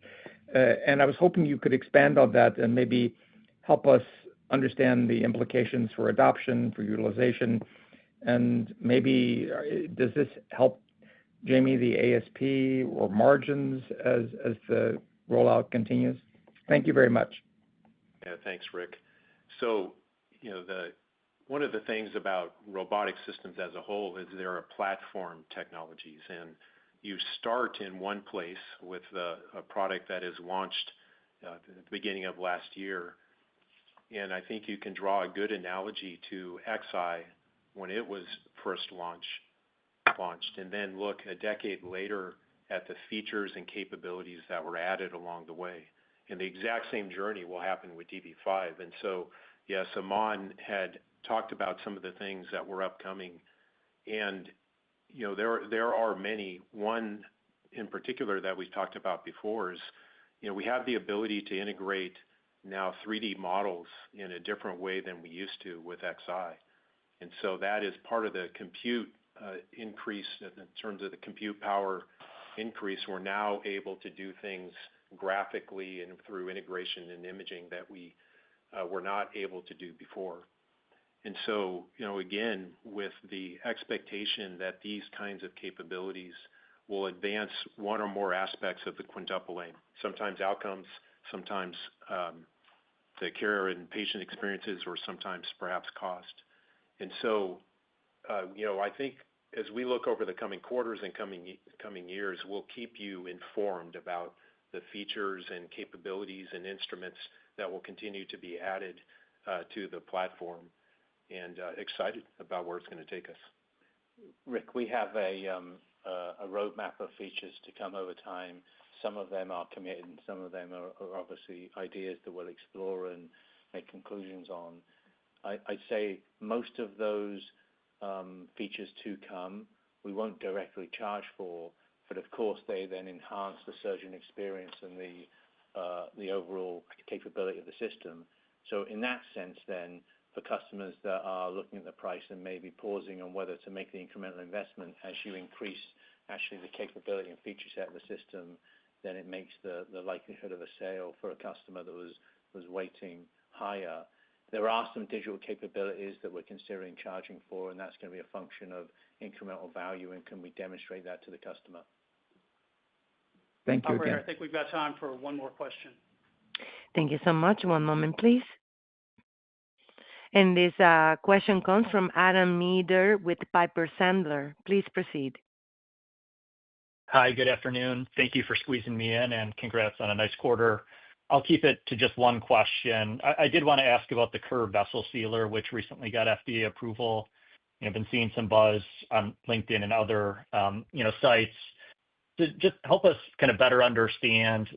And I was hoping you could expand on that and maybe help us understand the implications for adoption, for utilization, and maybe does this help, Jamie, the ASP or margins as the rollout continues? Thank you very much. Yeah, thanks, Rick. So, one of the things about robotic systems as a whole is there are platform technologies, and you start in one place with a product that is launched at the beginning of last year. And I think you can draw a good analogy to XI when it was first launched, and then look a decade later at the features and capabilities that were added along the way. And the exact same journey will happen with DV5. And so, yes, Aman had talked about some of the things that were upcoming, and there are many. One in particular that we've talked about before is, we have the ability to integrate now 3D models in a different way than we used to with XI. And so that is part of the compute increase in terms of the compute power increase. We're now able to do things graphically and through integration and imaging that we were not able to do before. And so, again, with the expectation that these kinds of capabilities will advance one or more aspects of the quintuple aim, sometimes outcomes, sometimes the care and patient experiences, or sometimes perhaps cost. And so, I think as we look over the coming quarters and coming years, we'll keep you informed about the features and capabilities and instruments that will continue to be added to the platform, and excited about where it's going to take us. Rick, we have a roadmap of features to come over time. Some of them are committed, and some of them are obviously ideas that we'll explore and make conclusions on. I'd say most of those features to come, we won't directly charge for, but of course they then enhance the surgeon experience and the overall capability of the system. So in that sense, then, for customers that are looking at the price and maybe pausing on whether to make the incremental investment, as you increase actually the capability and feature set of the system, then it makes the likelihood of a sale for a customer that was waiting higher. There are some digital capabilities that we're considering charging for, and that's going to be a function of incremental value, and can we demonstrate that to the customer? Thank you again. Operator, I think we've got time for one more question. Thank you so much. One moment, please. And this question comes from Adam Maeder with Piper Sandler. Please proceed. Hi, good afternoon. Thank you for squeezing me in, and congrats on a nice quarter. I'll keep it to just one question. I did want to ask about the Curve Vessel Sealer, which recently got FDA approval. I've been seeing some buzz on LinkedIn and other sites. To just help us kind of better understand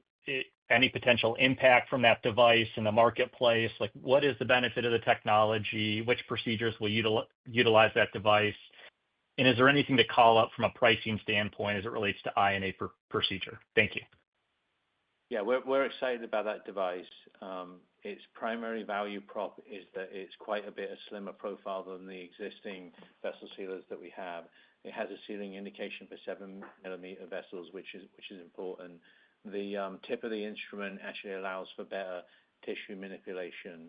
any potential impact from that device in the marketplace. Like, what is the benefit of the technology? Which procedures will utilize that device? And is there anything to call out from a pricing standpoint as it relates to INA per procedure? Thank you. Yeah, we're excited about that device. Its primary value prop is that it's quite a bit a slimmer profile than the existing vessel sealers that we have. It has a sealing indication for 7mm vessels, which is important. The tip of the instrument actually allows for better tissue manipulation.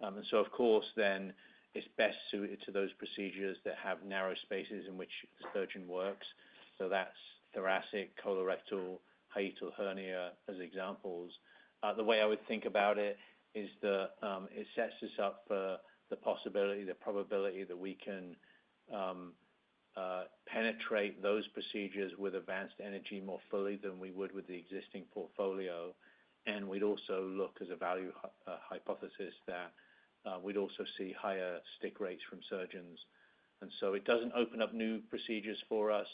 And so, of course, then it's best suited to those procedures that have narrow spaces in which the surgeon works. So that's thoracic, colorectal, hiatal hernia as examples. The way I would think about it is that it sets us up for the possibility, the probability that we can penetrate those procedures with advanced energy more fully than we would with the existing portfolio. And we'd also look as a value hypothesis that we'd also see higher stick rates from surgeons. And so it doesn't open up new procedures for us.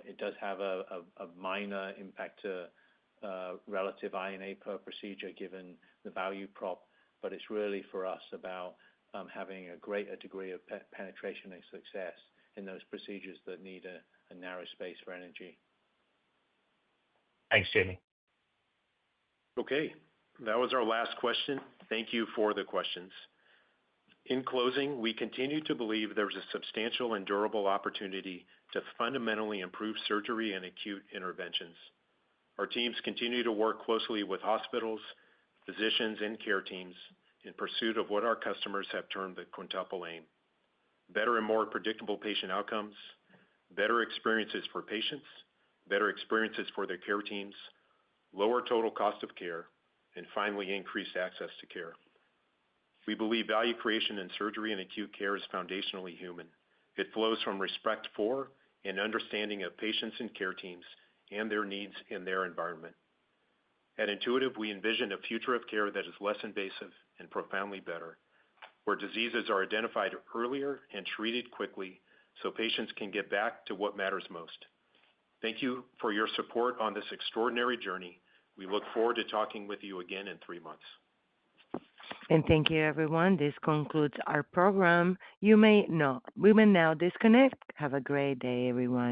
It does have a minor impact to relative INA per procedure given the value prop, but it's really for us about having a greater degree of penetration and success in those procedures that need a narrow space for energy. Thanks, Jamie. Okay, that was our last question. Thank you for the questions. In closing, we continue to believe there's a substantial and durable opportunity to fundamentally improve surgery and acute interventions. Our teams continue to work closely with hospitals, physicians, and care teams in pursuit of what our customers have termed the quintuple aim: better and more predictable patient outcomes, better experiences for patients, better experiences for their care teams, lower total cost of care, and finally, increased access to care. We believe value creation in surgery and acute care is foundationally human. It flows from respect for and understanding of patients and care teams and their needs in their environment. At Intuitive, we envision a future of care that is less invasive and profoundly better, where diseases are identified earlier and treated quickly so patients can get back to what matters most. Thank you for your support on this extraordinary journey. We look forward to talking with you again in 3 months. And thank you, everyone. This concludes our program. We may now disconnect. Have a great day, everyone.